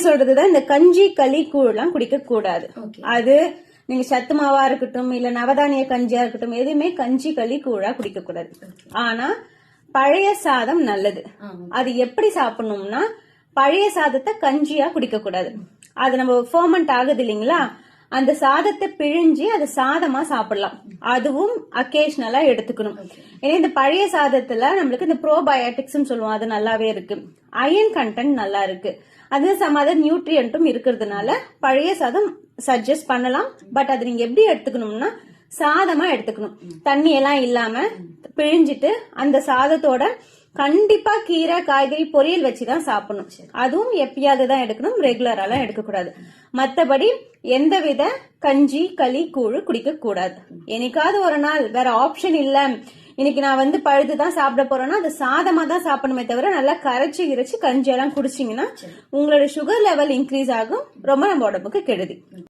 சொல்றதுதான் இந்த கஞ்சி களி கூழ் எல்லாம் குடிக்க கூடாது. அது நீங்க சத்து மாவா இருக்கட்டும் இல்ல நவதானிய கஞ்சியா இருக்கட்டும் எதுவுமே கஞ்சி களி கூழா குடிக்க கூடாது. ஆனா பழைய சாதம் நல்லது. அது எப்படி சாப்பிடணும்னா பழைய சாதத்தை கஞ்சியா குடிக்க கூடாது. அது நம்ம ஃபெர்மெண்ட் ஆகுது இல்லைங்களா, அந்த சாதத்தை பிழிஞ்சு அது சாதமா சாப்பிடலாம். அதுவும் அக்கேஷனலா எடுத்துக்கணும். ஏன்னா இந்த பழைய சாதத்துல நம்மளுக்கு இந்த ப்ரோபயோட்டிக்ஸ் சொல்லுவோம், அது நல்லாவே இருக்கு. அயன் கண்டென்ட் நல்லா இருக்கு. அது சம் அதர் நியூட்ரியன்ட்டும் இருக்கிறதுனால பழைய சாதம் சஜஸ்ட் பண்ணலாம். பட் அது நீங்க எப்படி எடுத்துக்கணும்னா சாதமா எடுத்துக்கணும். தண்ணி எல்லாம் இல்லாம பிழிஞ்சிட்டு அந்த சாதத்தோட கண்டிப்பா கீரை காய்கறி பொரியல் வச்சுதான் சாப்பிடணும். அதுவும் எப்பயாவது தான் எடுக்கணும், ரெகுலராலாம் எடுக்க கூடாது. மத்தபடி எந்தவித கஞ்சி களி கூழ் குடிக்க கூடாது. என்னைக்காவது ஒரு நாள் வேற ஆப்ஷன் இல்ல, இன்னைக்கு நான் பழுதுதான் சாப்பிட போறேன்னா அது சாதமா தான் சாப்பிடணுமே தவிர நல்லா கரைச்சி கஞ்சி எல்லாம் குடிச்சிங்கன்னா உங்களோட சுகர் லெவல் இன்க்ரீஸ் ஆகும். ரொம்ப நம்ம உடம்புக்கு கெடுதி.